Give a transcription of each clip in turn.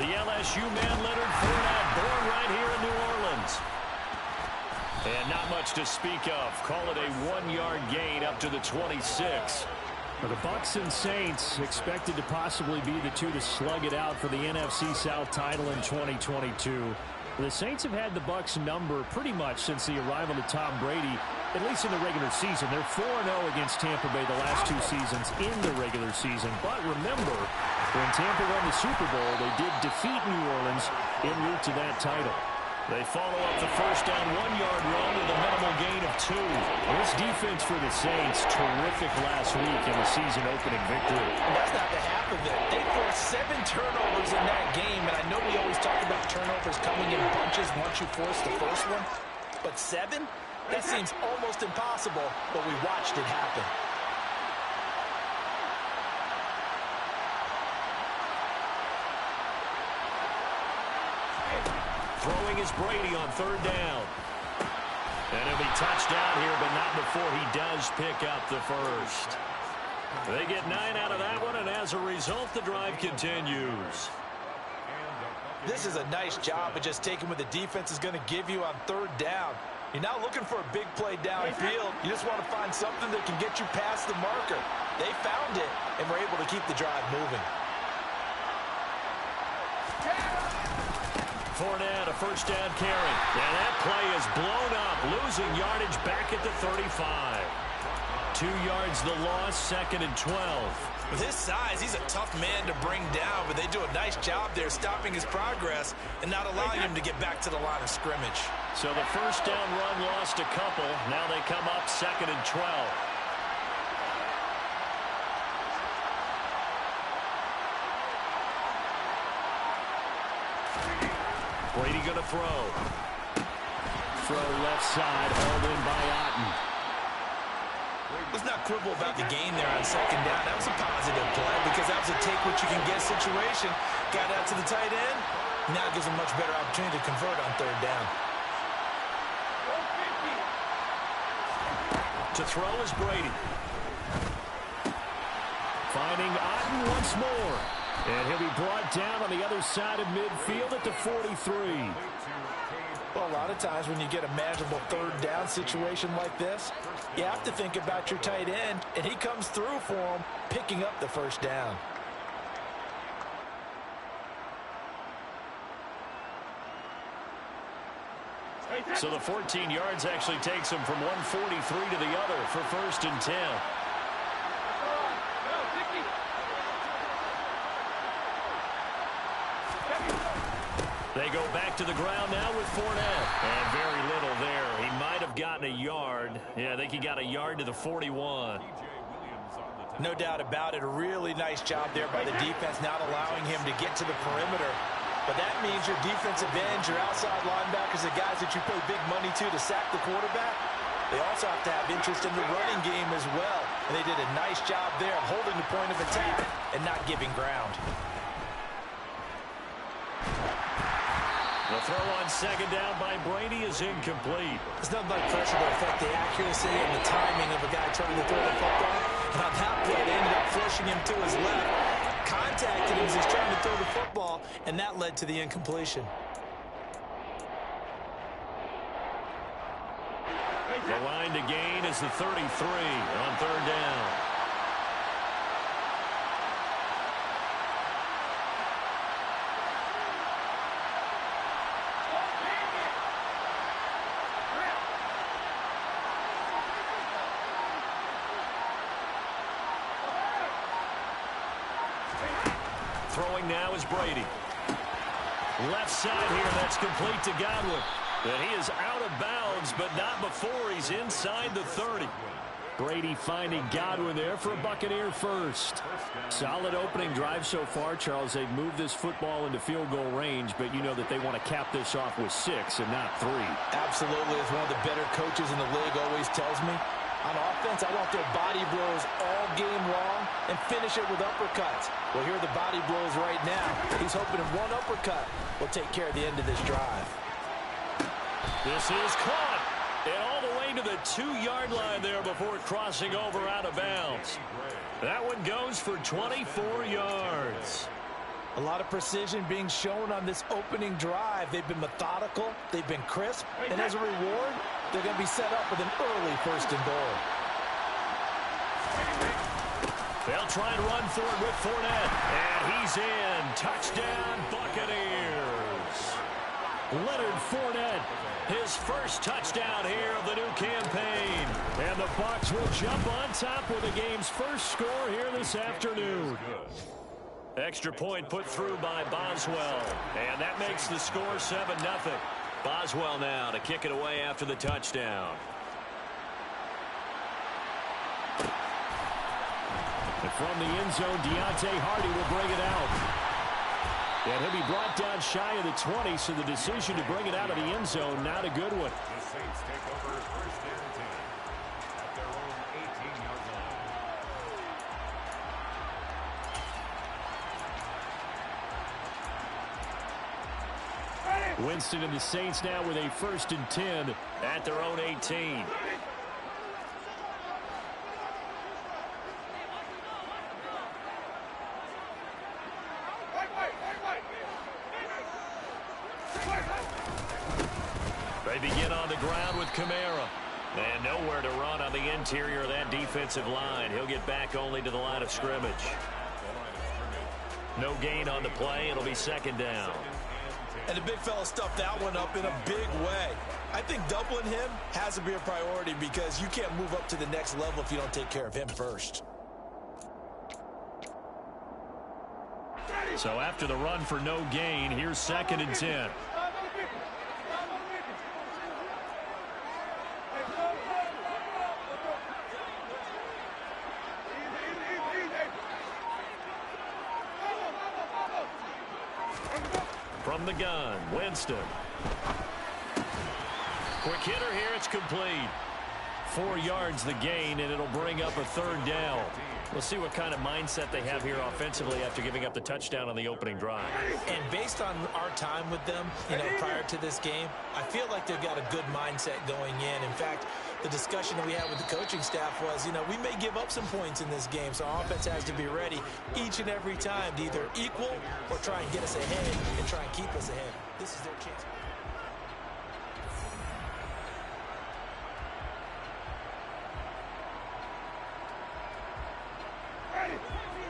The LSU man Leonard Fournette, born right here in New Orleans. And not much to speak of. Call it a 1-yard gain up to the 26. Well, the Bucs and Saints expected to possibly be the two to slug it out for the NFC South title in 2022. The Saints have had the Bucs number pretty much since the arrival of Tom Brady, at least in the regular season. They're 4-0 against Tampa Bay the last two seasons in the regular season. But remember, when Tampa won the Super Bowl, they did defeat New Orleans en route to that title. They follow up the first down 1-yard run with a minimal gain of 2. This defense for the Saints, terrific last week in the season-opening victory. And that's not the half of it. They forced 7 turnovers in that game, and I know we always talk about turnovers coming in bunches once you force the first one, but 7? That seems almost impossible, but we watched it happen. Throwing is Brady on 3rd down. And he'll be touched down here, but not before he does pick up the first. They get 9 out of that one, and as a result, the drive continues. This is a nice job of just taking what the defense is going to give you on 3rd down. You're not looking for a big play downfield. You just want to find something that can get you past the marker. They found it, and were able to keep the drive moving. Fournette, a first down carry. And that play is blown up, losing yardage back at the 35. 2 yards the loss, 2nd and 12. With his size, he's a tough man to bring down, but they do a nice job there stopping his progress and not allowing him to get back to the line of scrimmage. So the first down run lost a couple. Now they come up 2nd and 12. Brady going to throw. Throw left side, hauled in by Otten. Let's not quibble about the gain there on 2nd down. That was a positive play because that was a take-what-you-can-get situation. Got out to the tight end. Now it gives him a much better opportunity to convert on 3rd down. To throw is Brady. Finding Otten once more. And he'll be brought down on the other side of midfield at the 43. Well, a lot of times when you get a manageable 3rd down situation like this, you have to think about your tight end, and he comes through for him, picking up the first down. So the 14 yards actually takes him from 143 to the other for 1st and 10. They go back to the ground now with Fournette. And very little there. He might have gotten a yard. Yeah, I think he got a yard to the 41. No doubt about it. A really nice job there by the defense, not allowing him to get to the perimeter. But that means your defensive ends, your outside linebackers, the guys that you pay big money to sack the quarterback, they also have to have interest in the running game as well. And they did a nice job there of holding the point of attack and not giving ground. The throw on 2nd down by Brady is incomplete. There's nothing like pressure to affect the accuracy and the timing of a guy trying to throw the football. And on that play, they ended up flushing him to his left, contacted him as he's trying to throw the football, and that led to the incompletion. The line to gain is the 33 on 3rd down. Throwing now is Brady. Left side here, that's complete to Godwin. And he is out of bounds, but not before he's inside the 30. Brady finding Godwin there for a Buccaneer first. Solid opening drive so far, Charles. They've moved this football into field goal range, but you know that they want to cap this off with 6 and not 3. Absolutely. As one of the better coaches in the league always tells me, on offense, I want their body blows all game long and finish it with uppercuts. Well, here are the body blows right now. He's hoping in one uppercut will take care of the end of this drive. This is caught. And all the way to the 2-yard line there before crossing over out of bounds. That one goes for 24 yards. A lot of precision being shown on this opening drive. They've been methodical. They've been crisp. And as a reward, they're going to be set up with an early 1st and goal. They'll try and run for it with Fournette. And he's in. Touchdown, Buccaneers. Leonard Fournette, his first touchdown here of the new campaign. And the Bucs will jump on top with the game's first score here this afternoon. Extra point put through by Boswell. And that makes the score 7-0. Boswell now to kick it away after the touchdown. And from the end zone, Deontay Hardy will bring it out. And he'll be brought down shy of the 20, so the decision to bring it out of the end zone, not a good one. The Saints take over 1st and 10 at their own 18-yard line. Winston and the Saints now with a 1st and 10 at their own 18. They begin on the ground with Kamara. And nowhere to run on the interior of that defensive line. He'll get back only to the line of scrimmage. No gain on the play. It'll be 2nd down. And the big fella stuffed that one up in a big way. I think doubling him has to be a priority because you can't move up to the next level if you don't take care of him first. So after the run for no gain, here's 2nd and 10. From the gun, Winston. Quick hitter here, it's complete. 4 yards the gain, and it'll bring up a 3rd down. We'll see what kind of mindset they have here offensively after giving up the touchdown on the opening drive. And based on our time with them, prior to this game, I feel like they've got a good mindset going in. In fact, the discussion that we had with the coaching staff was, we may give up some points in this game, so our offense has to be ready each and every time to either equal or try and get us ahead and try and keep us ahead. This is their chance.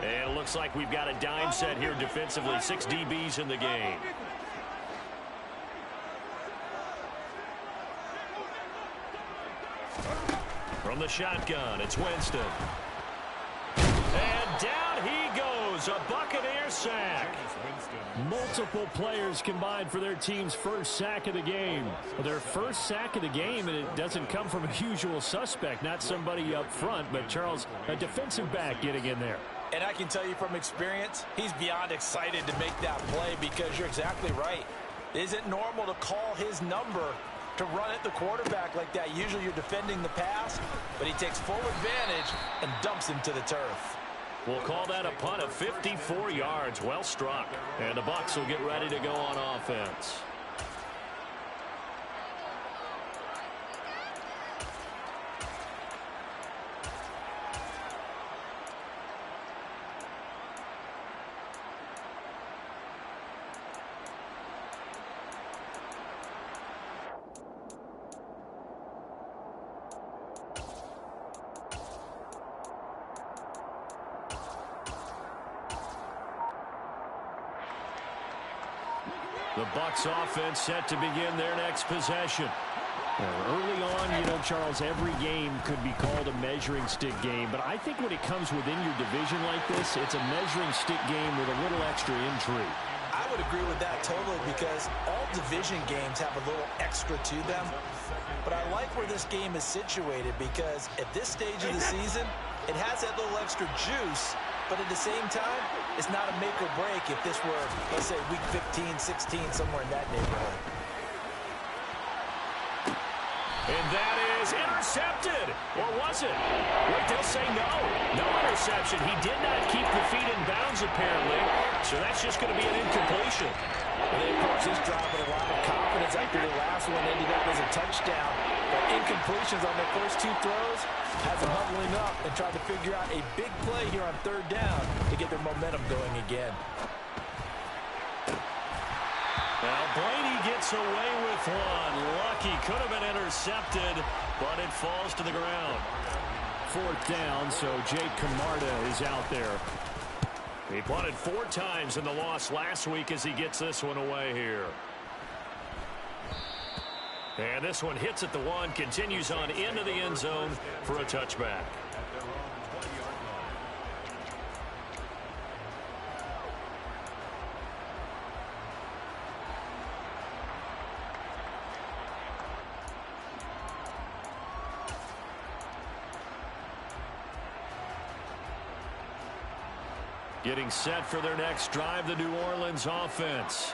And it looks like we've got a dime set here defensively. 6 DBs in the game. From the shotgun, it's Winston. And down he goes. A Buccaneer sack. Multiple players combined for their team's first sack of the game. Their first sack of the game, and it doesn't come from a usual suspect. Not somebody up front, but Charles, a defensive back getting in there. And I can tell you from experience, he's beyond excited to make that play because you're exactly right. It isn't normal to call his number to run at the quarterback like that. Usually you're defending the pass, but he takes full advantage and dumps him to the turf. We'll call that a punt of 54 yards. Well struck. And the Bucs will get ready to go on offense. The Bucs offense set to begin their next possession. Early on, Charles, every game could be called a measuring stick game. But I think when it comes within your division like this, it's a measuring stick game with a little extra intrigue. I would agree with that totally because all division games have a little extra to them. But I like where this game is situated because at this stage of the season, it has that little extra juice. But at the same time, it's not a make or break if this were, let's say, week 15, 16, somewhere in that neighborhood. And that is intercepted. Or was it? Wait, they'll say no. No interception. He did not keep the feet in bounds, apparently. So that's just going to be an incompletion. And they approach this drive with a lot of confidence after the last one ended up as a touchdown. But incompletions on their first 2 throws has them huddling up and trying to figure out a big play here on 3rd down to get their momentum going again. Now Brady gets away with one. Lucky, could have been intercepted, but it falls to the ground. 4th down, so Jake Camarda is out there. He punted 4 times in the loss last week as he gets this one away here. And this one hits at the 1, continues on into the end zone for a touchback. Getting set for their next drive, the New Orleans offense.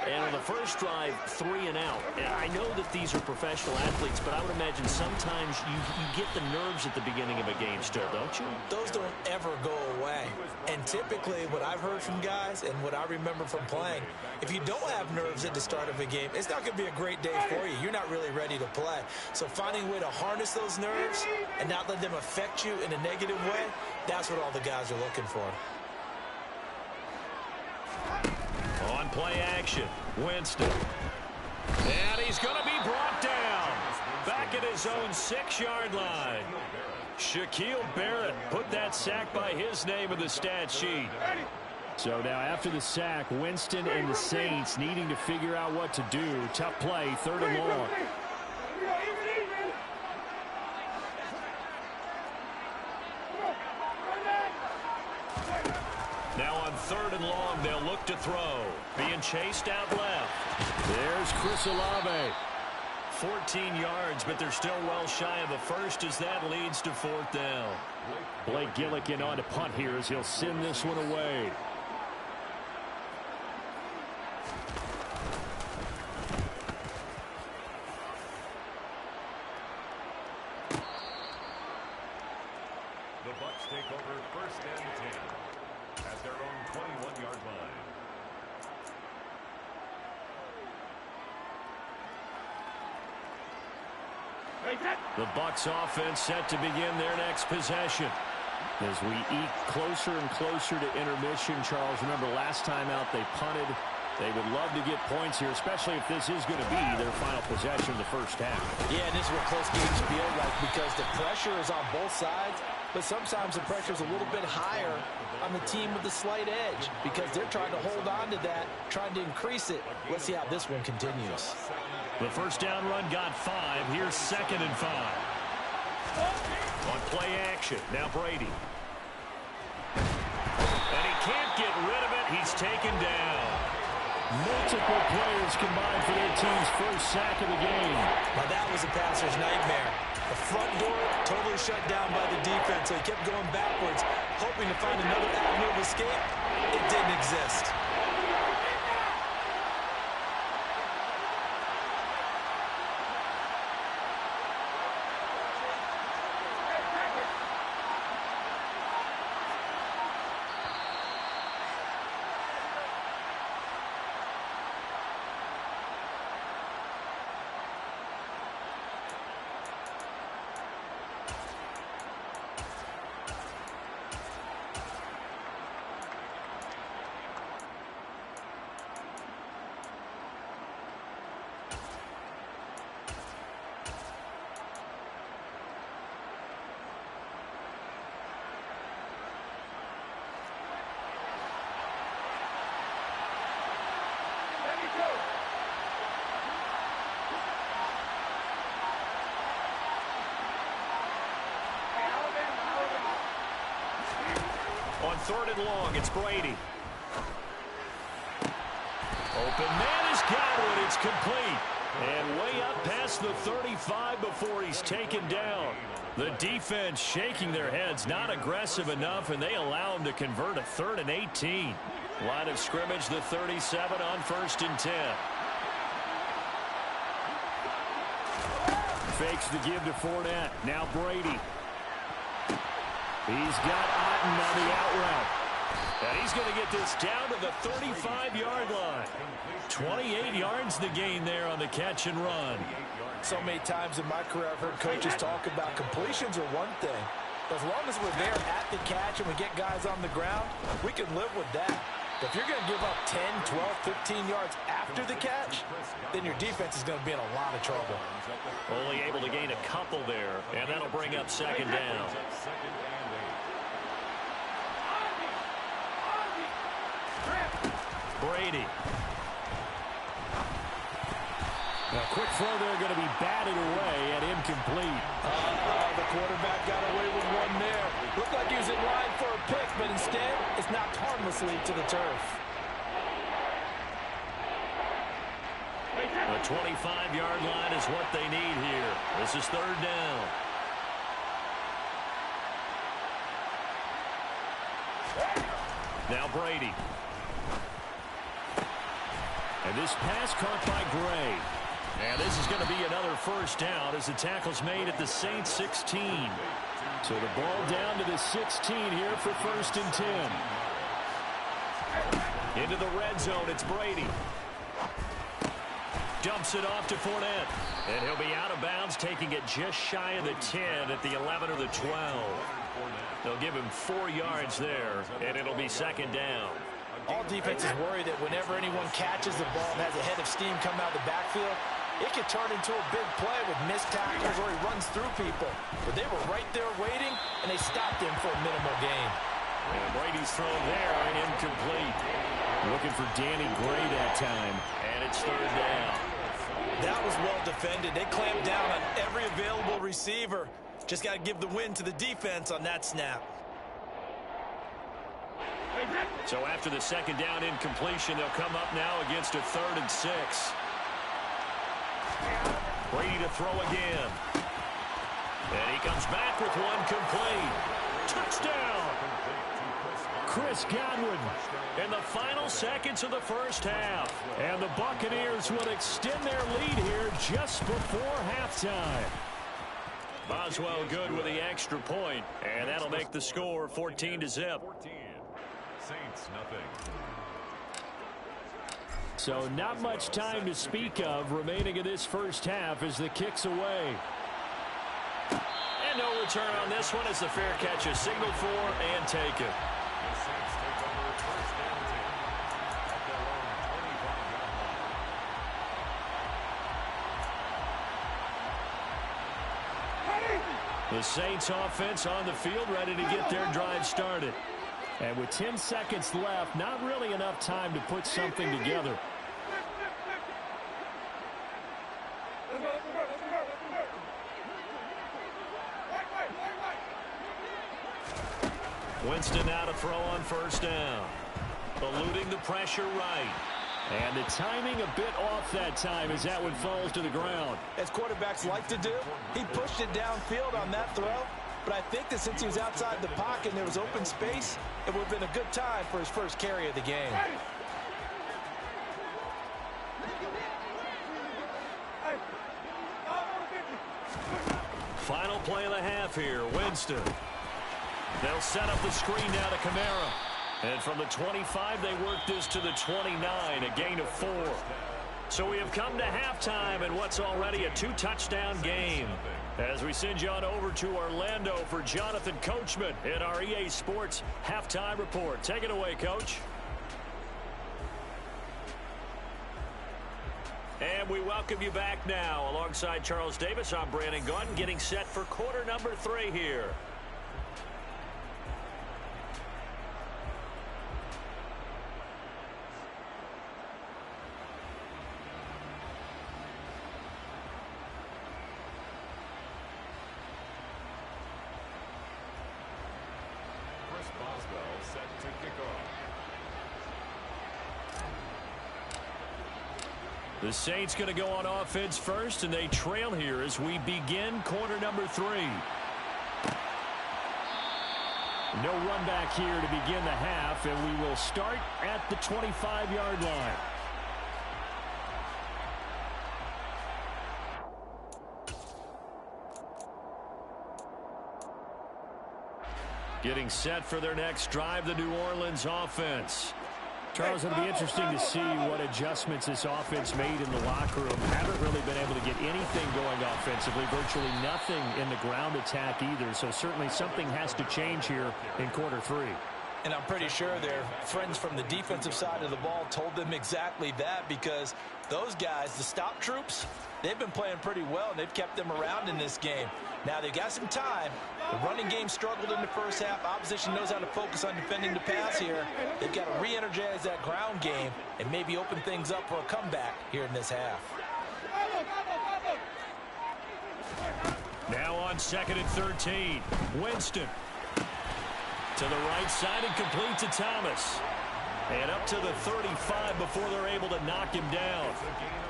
And on the first drive, 3 and out. And I know that these are professional athletes, but I would imagine sometimes you get the nerves at the beginning of a game still, don't you? Those don't ever go away. And typically what I've heard from guys and what I remember from playing, if you don't have nerves at the start of a game, it's not going to be a great day for you. You're not really ready to play. So finding a way to harness those nerves and not let them affect you in a negative way, that's what all the guys are looking for. On play action, Winston. And he's going to be brought down. Back at his own 6-yard line. Shaquille Barrett put that sack by his name in the stat sheet. So now after the sack, Winston and the Saints needing to figure out what to do. Tough play, 3rd and long. Now on 3rd and long, they'll look to throw. Being chased out left. There's Chris Olave. 14 yards, but they're still well shy of a first as that leads to 4th down. Blake Gillikin on to punt here as he'll send this one away. The Bucs take over 1st and 10 at their own 21-yard line. The Bucs offense set to begin their next possession. As we eat closer and closer to intermission, Charles, remember last time out they punted. They would love to get points here, especially if this is going to be their final possession of the first half. Yeah, and this is what close games feel like because the pressure is on both sides, but sometimes the pressure is a little bit higher on the team with the slight edge because they're trying to hold on to that, trying to increase it. Let's see how this one continues. The first down run got 5. Here's 2nd and 5. On play action, now Brady. And he can't get rid of it. He's taken down. Multiple players combined for their team's first sack of the game. Now that was a passer's nightmare. The front door totally shut down by the defense, so he kept going backwards, hoping to find another avenue of escape. It didn't exist. On 3rd and long, it's Brady. Open man has got it. It's complete. And way up past the 35 before he's taken down. The defense shaking their heads, not aggressive enough, and they allow him to convert a 3rd and 18. Line of scrimmage, the 37 on 1st and 10. Fakes the give to Fournette. Now Brady. He's got Otten on the out route. And he's going to get this down to the 35-yard line. 28 yards the gain there on the catch and run. So many times in my career I've heard coaches talk about completions are one thing. But as long as we're there at the catch and we get guys on the ground, we can live with that. If you're going to give up 10, 12, 15 yards after the catch, then your defense is going to be in a lot of trouble. Only able to gain a couple there, and that'll bring up second down. Brady. A quick throw there going to be batted away and incomplete. The quarterback got away with one there. Looked like he was in line for a pick, but instead, it's knocked harmlessly to the turf. The 25-yard line is what they need here. This is third down. Now Brady. And this pass caught by Gray. And this is going to be another first down as the tackle's made at the Saints 16. So the ball down to the 16 here for 1st and 10. Into the red zone, it's Brady. Dumps it off to Fournette. And he'll be out of bounds, taking it just shy of the 10 at the 11 or the 12. They'll give him 4 yards there, and it'll be second down. All defenses worry that whenever anyone catches the ball and has a head of steam come out of the backfield, it can turn into a big play with missed tackles or he runs through people. But they were right there waiting, and they stopped him for a minimal gain. And Brady's thrown there and incomplete. Looking for Danny Gray that time. And it's third down. That was well defended. They clamped down on every available receiver. Just got to give the win to the defense on that snap. So after the second down incompletion, they'll come up now against a 3rd and 6. Brady to throw again. And he comes back with one complete. Touchdown! Chris Godwin. In the final seconds of the first half. And the Buccaneers will extend their lead here just before halftime. Boswell good with the extra point, and that'll make the score 14-0. Saints, nothing. So not much time to speak of remaining in this first half as the kick's away. And no return on this one as the fair catch is signaled for and taken. The Saints take over 1st and 10 at their own 25-yard line. The Saints offense on the field ready to get their drive started. And with 10 seconds left, not really enough time to put something together. Winston now to throw on first down. Eluding the pressure right. And the timing a bit off that time as that one falls to the ground. As quarterbacks like to do, he pushed it downfield on that throw. But I think that since he was outside the pocket and there was open space, it would have been a good time for his first carry of the game. Final play of the half here, Winston. They'll set up the screen now to Kamara. And from the 25, they work this to the 29, a gain of 4. So we have come to halftime in what's already a 2-touchdown game. As we send you on over to Orlando for Jonathan Coachman in our EA Sports Halftime Report. Take it away, Coach. And we welcome you back now. Alongside Charles Davis, I'm Brandon Gaudin, getting set for quarter number 3 here. Boswell set to kick off. The Saints going to go on offense first, and they trail here as we begin quarter number 3. No run back here to begin the half, and we will start at the 25-yard line. Getting set for their next drive, the New Orleans offense. Charles, it'll be interesting to see what adjustments this offense made in the locker room. Haven't really been able to get anything going offensively, virtually nothing in the ground attack either. So certainly something has to change here in quarter 3. And I'm pretty sure their friends from the defensive side of the ball told them exactly that, because those guys, the stop troops, they've been playing pretty well, and they've kept them around in this game. Now, they've got some time. The running game struggled in the first half. Opposition knows how to focus on defending the pass here. They've got to re-energize that ground game and maybe open things up for a comeback here in this half. Now on 2nd and 13. Winston. To the right side and complete to Thomas. And up to the 35 before they're able to knock him down.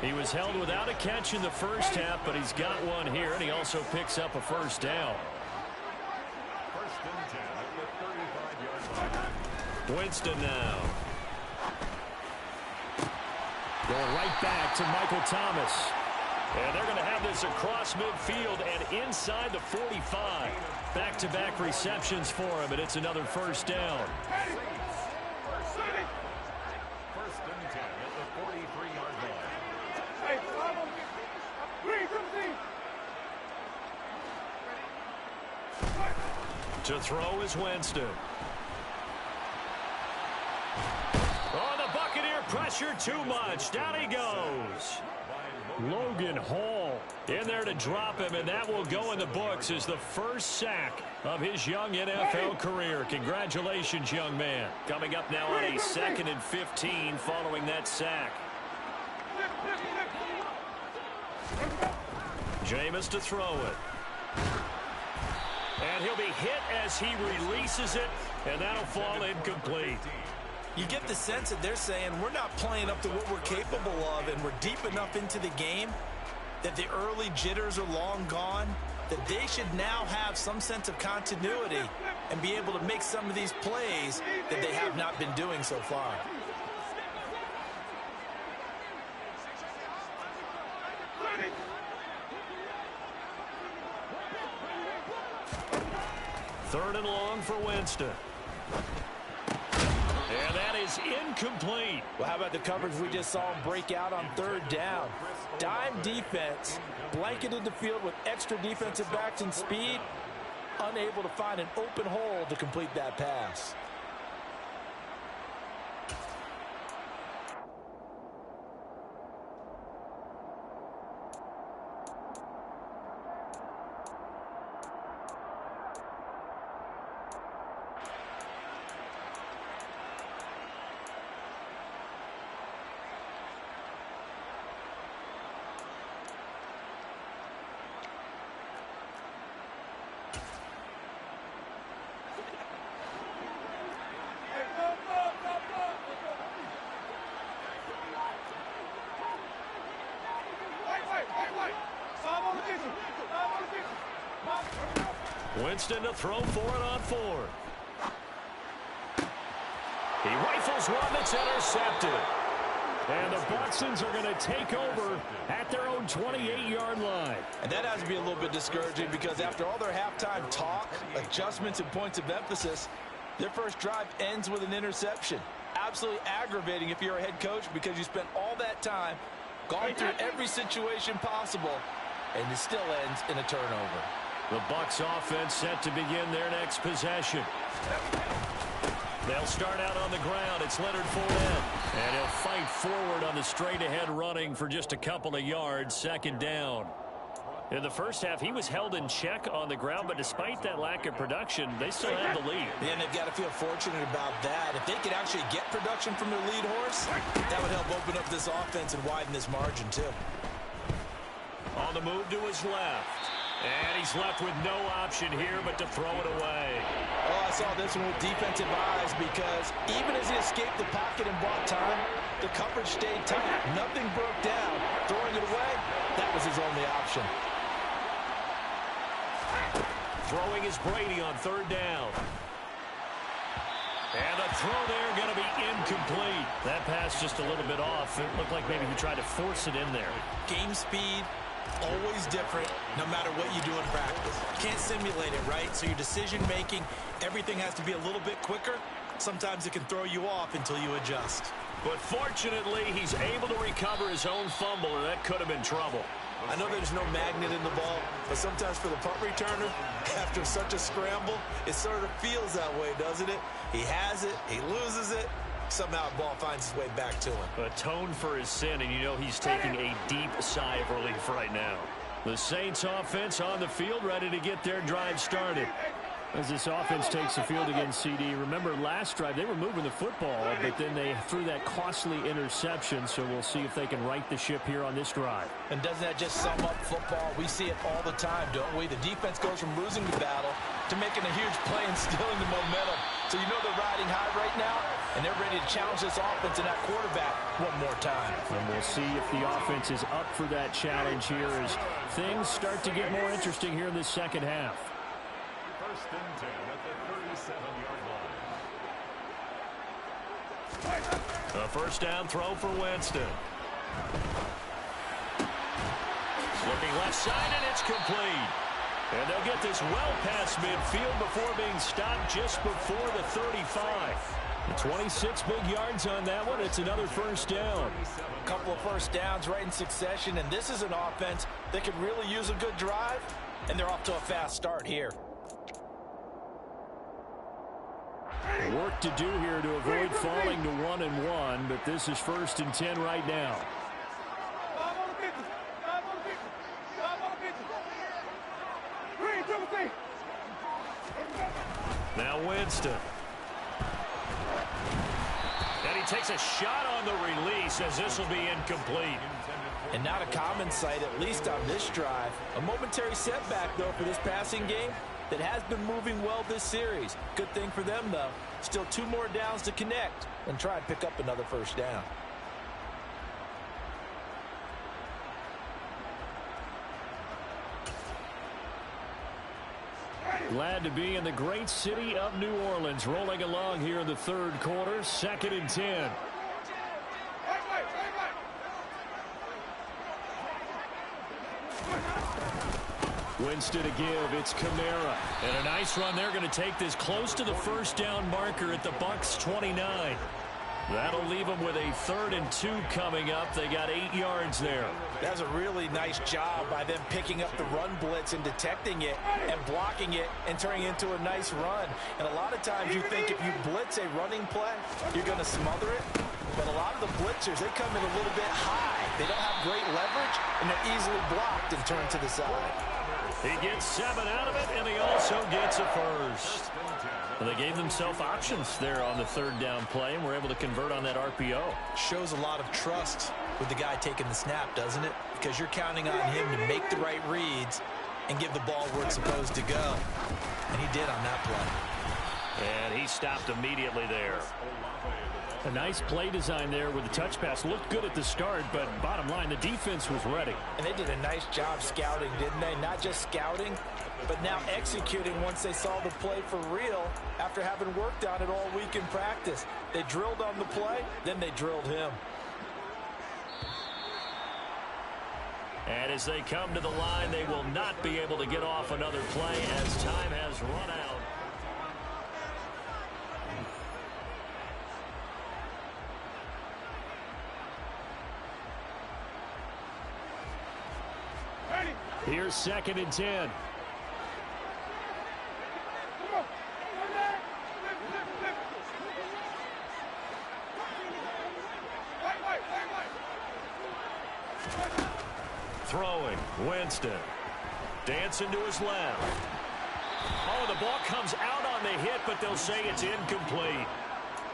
He was held without a catch in the first half, but he's got one here, and he also picks up a first down. First and 10 at the 35-yard line. Winston now. Going right back to Michael Thomas. And they're going to have this across midfield and inside the 45. Back-to-back receptions for him, and it's another first down. First and 10 at the 43-yard line. To throw is Winston. Oh, the Buccaneer pressure too much. Down he goes. Logan Hall in there to drop him, and that will go in the books as the first sack of his young NFL career. Congratulations, young man. Coming up now on a 2nd and 15 following that sack. Jameis to throw it. And he'll be hit as he releases it, and that'll fall incomplete. You get the sense that they're saying we're not playing up to what we're capable of, and we're deep enough into the game that the early jitters are long gone, that they should now have some sense of continuity and be able to make some of these plays that they have not been doing so far. Third and long for Winston. And that is incomplete. Well, how about the coverage we just saw him break out on 3rd down? Dime defense, blanketed the field with extra defensive backs and speed, unable to find an open hole to complete that pass. Winston to throw for it on 4th. He rifles one that's intercepted. And the Bucsons are going to take over at their own 28-yard line. And that has to be a little bit discouraging, because after all their halftime talk, adjustments and points of emphasis, their first drive ends with an interception. Absolutely aggravating if you're a head coach, because you spent all that time, gone through every situation possible, and it still ends in a turnover. The Bucs offense set to begin their next possession. They'll start out on the ground. It's Leonard Fournette. And he'll fight forward on the straight-ahead running for just a couple of yards. 2nd down. In the first half, he was held in check on the ground, but despite that lack of production, they still had the lead. Yeah, and they've got to feel fortunate about that. If they could actually get production from their lead horse, that would help open up this offense and widen this margin, too. On the move to his left. And he's left with no option here but to throw it away. Oh, I saw this one with defensive eyes, because even as he escaped the pocket and bought time, the coverage stayed tight. Nothing broke down. Throwing it away, that was his only option. Throwing is Brady on 3rd down. And the throw there going to be incomplete. That pass just a little bit off. It looked like maybe he tried to force it in there. Game speed, always different, no matter what you do in practice. You can't simulate it, right? So your decision-making, everything has to be a little bit quicker. Sometimes it can throw you off until you adjust. But fortunately, he's able to recover his own fumble, and that could have been trouble. I know there's no magnet in the ball, but sometimes for the punt returner, after such a scramble, it sort of feels that way, doesn't it? He has it, he loses it, somehow the ball finds its way back to him. Atone for his sin, and you know he's taking a deep sigh of relief right now. The Saints offense on the field, ready to get their drive started. As this offense takes the field against CD, remember last drive they were moving the football, but then they threw that costly interception, so we'll see if they can right the ship here on this drive. And doesn't that just sum up football? We see it all the time, don't we? The defense goes from losing the battle to making a huge play and stealing the momentum. So you know they're riding high right now, and they're ready to challenge this offense and that quarterback one more time. And we'll see if the offense is up for that challenge here as things start to get more interesting here in the second half. First and 10 at the 37-yard line. A first down throw for Winston. Looking left side, and it's complete. And they'll get this well past midfield before being stopped just before the 35. 26 big yards on that one. It's another first down. A couple of first downs right in succession, and this is an offense that could really use a good drive, and they're off to a fast start here. Work to do here to avoid falling to 1-1, but this is first and 10 right now. Now Winston. And he takes a shot on the release as this will be incomplete. And not a common sight, at least on this drive. A momentary setback, though, for this passing game that has been moving well this series. Good thing for them, though. Still 2 more downs to connect and try and pick up another first down. Glad to be in the great city of New Orleans, rolling along here in the third quarter, second and 10. Winston to give. It's Kamara. And a nice run. They're going to take this close to the first down marker at the Bucs 29. That'll leave them with a 3rd and 2 coming up. They got 8 yards there. That's a really nice job by them picking up the run blitz and detecting it and blocking it and turning it into a nice run. And a lot of times you think if you blitz a running play, you're going to smother it. But a lot of the blitzers, they come in a little bit high. They don't have great leverage, and they're easily blocked and turned to the side. He gets 7 out of it, and he also gets a first. Well, they gave themselves options there on the 3rd down play, and were able to convert on that RPO. Shows a lot of trust with the guy taking the snap, doesn't it? Because you're counting on him to make the right reads and give the ball where it's supposed to go. And he did on that play. And he stopped immediately there. A nice play design there with the touch pass. Looked good at the start, but bottom line, the defense was ready. And they did a nice job scouting, didn't they? Not just scouting, but now executing once they saw the play for real after having worked on it all week in practice. They drilled on the play, then they drilled him. And as they come to the line, they will not be able to get off another play as time has run out. Here's 2nd and 10. Throwing, Winston. Dancing to his left. Oh, the ball comes out on the hit, but they'll say it's incomplete.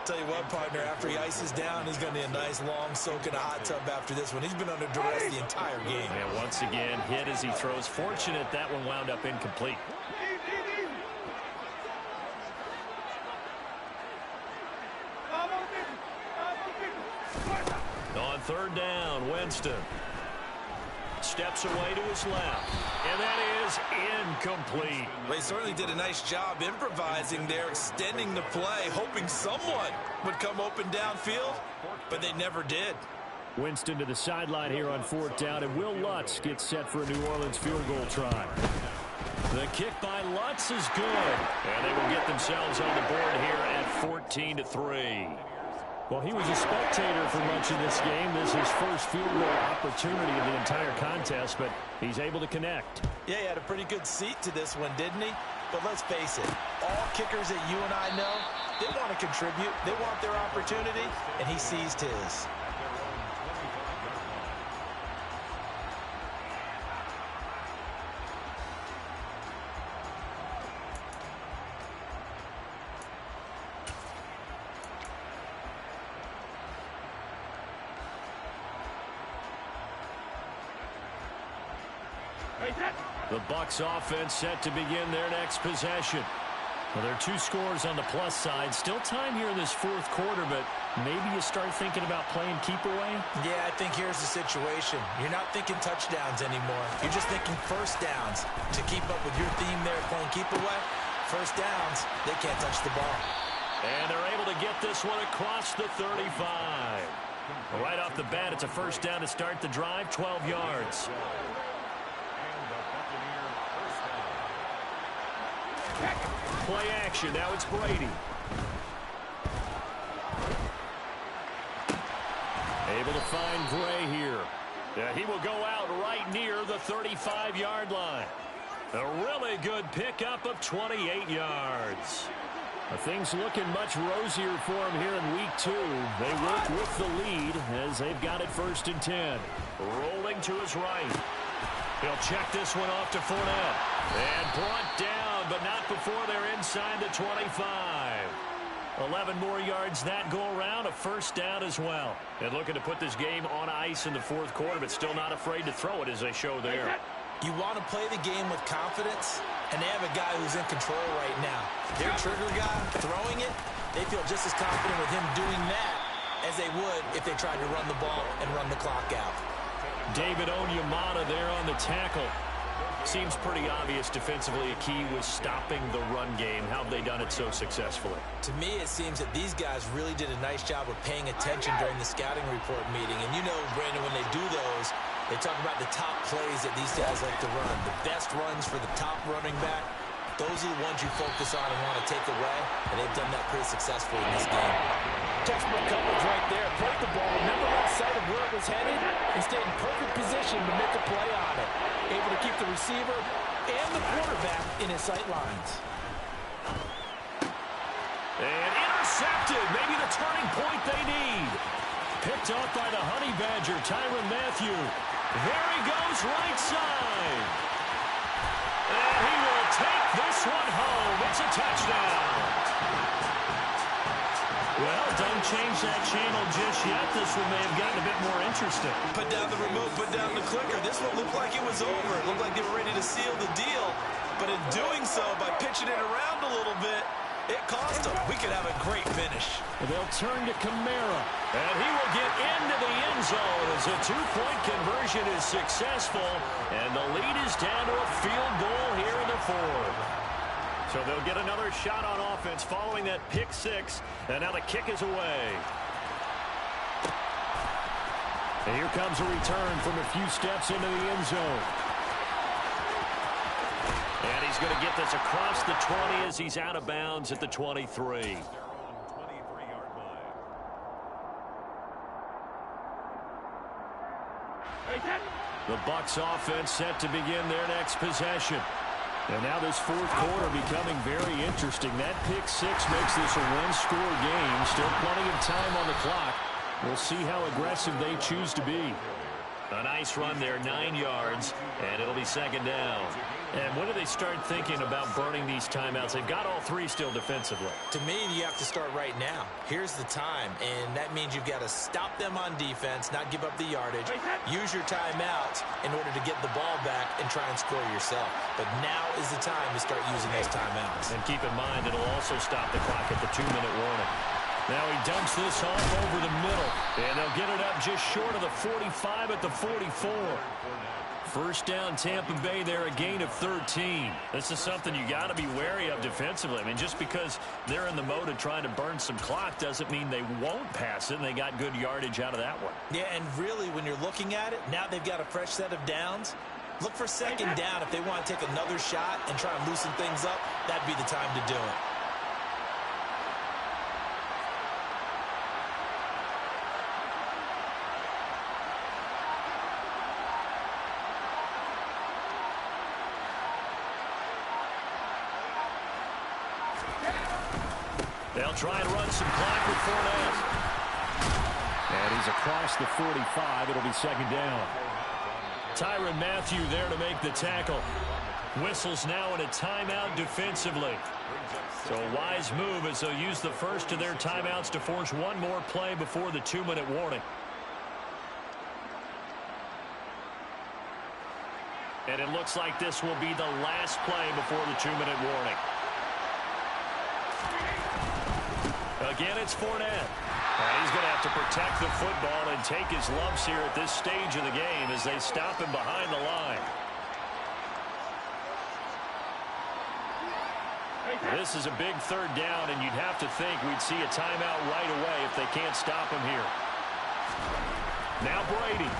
Tell you what, partner, after he ices down, he's going to need a nice long soak in a hot tub after this one. He's been under duress the entire game. And once again, hit as he throws. Fortunate that one wound up incomplete. On 3rd down, Winston steps away to his left, and that is incomplete. They certainly did a nice job improvising there, extending the play, hoping someone would come open downfield, but they never did. Winston to the sideline here on 4th down, and Will Lutz gets set for a New Orleans field goal try. The kick by Lutz is good, and they will get themselves on the board here at 14-3. Well, he was a spectator for much of this game. This is his first field goal opportunity of the entire contest, but he's able to connect. Yeah, he had a pretty good seat to this one, didn't he? But let's face it, all kickers that you and I know, they want to contribute. They want their opportunity, and he seized his. The Bucs offense set to begin their next possession. Well, there are 2 scores on the plus side. Still time here in this fourth quarter, but maybe you start thinking about playing keep away? Yeah, I think here's the situation. You're not thinking touchdowns anymore. You're just thinking first downs. To keep up with your theme there, playing keep away, first downs, they can't touch the ball. And they're able to get this one across the 35. Right off the bat, it's a first down to start the drive, 12 yards. Play action. Now it's Brady. Able to find Gray here. Yeah, he will go out right near the 35-yard line. A really good pickup of 28 yards. Things looking much rosier for him here in week 2. They work with the lead as they've got it 1st and 10. Rolling to his right. He'll check this one off to Fournette. And brought down, but not before they're inside the 25. 11 more yards that go around, a first down as well. And looking to put this game on ice in the fourth quarter, but still not afraid to throw it as they show there. You want to play the game with confidence, and they have a guy who's in control right now. Their trigger guy throwing it, they feel just as confident with him doing that as they would if they tried to run the ball and run the clock out. David Onyemata there on the tackle. Seems pretty obvious defensively a key was stopping the run game. How have they done it so successfully? To me, it seems that these guys really did a nice job of paying attention during the scouting report meeting. And you know, Brandon, when they do those, they talk about the top plays that these guys like to run. The best runs for the top running back. Those are the ones you focus on and want to take away. And they've done that pretty successfully in this game. Textbook coverage right there. Played the ball, never lost sight of where it was headed, and stayed in perfect position to make a play on it. Able to keep the receiver and the quarterback in his sight lines. And intercepted. Maybe the turning point they need. Picked off by the Honey Badger, Tyrann Mathieu. There he goes, right side. And he will take this one home. It's a touchdown. Well, don't change that channel just yet. This one may have gotten a bit more interesting. Put down the remote, put down the clicker. This one looked like it was over. It looked like they were ready to seal the deal. But in doing so, by pitching it around a little bit, it cost them. We could have a great finish. They'll turn to Kamara. And he will get into the end zone as a two-point conversion is successful. And the lead is down to a field goal here in the fourth. So they'll get another shot on offense following that pick six. And now the kick is away. And here comes a return from a few steps into the end zone. And he's going to get this across the 20 as he's out of bounds at the 23. The Bucs offense set to begin their next possession. And now this fourth quarter becoming very interesting. That pick six makes this a one-score game. Still plenty of time on the clock. We'll see how aggressive they choose to be. A nice run there, 9 yards, and it'll be second down. And when do they start thinking about burning these timeouts? They've got all three still defensively. To me, you have to start right now. Here's the time, and that means you've got to stop them on defense, not give up the yardage, use your timeouts in order to get the ball back and try and score yourself. But now is the time to start using those timeouts. And keep in mind, it'll also stop the clock at the 2-minute warning. Now he dumps this off over the middle. And they'll get it up just short of the 45 at the 44. First down, Tampa Bay there, a gain of 13. This is something you got to be wary of defensively. I mean, just because they're in the mode of trying to burn some clock doesn't mean they won't pass it, and they got good yardage out of that one. Yeah, and really, when you're looking at it, now they've got a fresh set of downs. Look for second down if they want to take another shot and try and loosen things up. That'd be the time to do it. try and run some clock with Fournette. And he's across the 45. It'll be second down. Tyrann Mathieu there to make the tackle. Whistles now in a timeout defensively. So a wise move as they'll use the first of their timeouts to force one more play before the 2-minute warning. And it looks like this will be the last play before the 2-minute warning. Again, it's Fournette. And he's going to have to protect the football and take his lumps here at this stage of the game as they stop him behind the line. This is a big third down, and you'd have to think we'd see a timeout right away if they can't stop him here. Now Brady.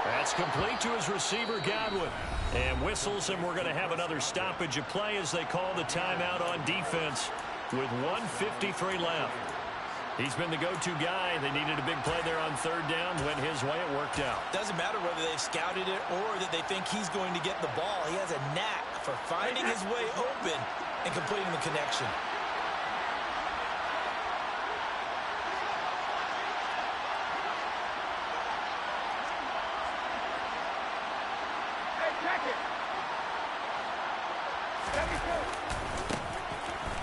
That's complete to his receiver, Godwin. And whistles, and we're going to have another stoppage of play as they call the timeout on defense with 1:53 left. He's been the go-to guy. They needed a big play there on third down. Went his way. It worked out. Doesn't matter whether they've scouted it or that they think he's going to get the ball. He has a knack for finding his way open and completing the connection.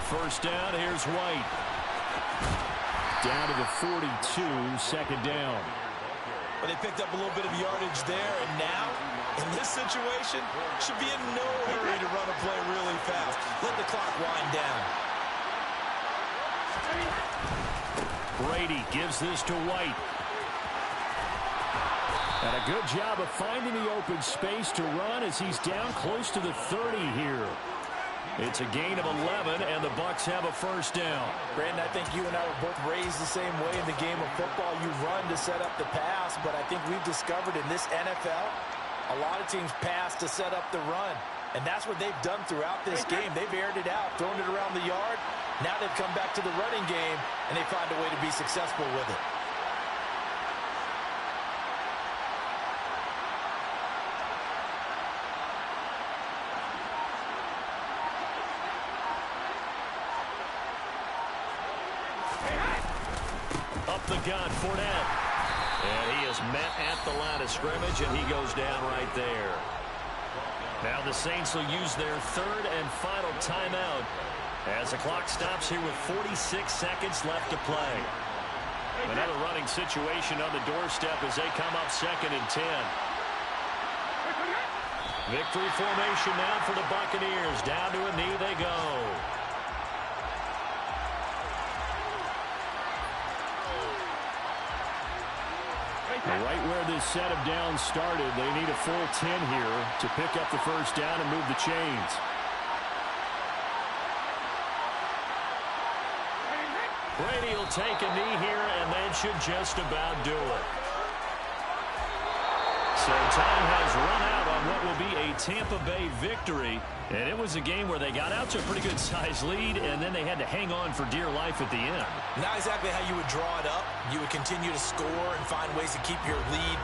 First down, here's White. Down to the 42, second down. Well, they picked up a little bit of yardage there, and now, in this situation, should be in no hurry to run a play really fast. Let the clock wind down. Brady gives this to White. And a good job of finding the open space to run as he's down close to the 30 here. It's a gain of 11, and the Bucs have a first down. Brandon, I think you and I were both raised the same way in the game of football. You run to set up the pass, but I think we've discovered in this NFL, a lot of teams pass to set up the run. And that's what they've done throughout this game. They've aired it out, thrown it around the yard. Now they've come back to the running game, and they find a way to be successful with it. The gun, Fournette. And he is met at the line of scrimmage, and he goes down right there. Now the Saints will use their third and final timeout as the clock stops here with 46 seconds left to play. Another running situation on the doorstep as they come up 2nd and 10. Victory formation now for the Buccaneers. Down to a knee they go. Right where this set of downs started, they need a full 10 here to pick up the first down and move the chains. Brady will take a knee here, and that should just about do it. So time has run out on what will be a Tampa Bay victory. And it was a game where they got out to a pretty good-sized lead, and then they had to hang on for dear life at the end. Not exactly how you would draw it up. You would continue to score and find ways to keep your lead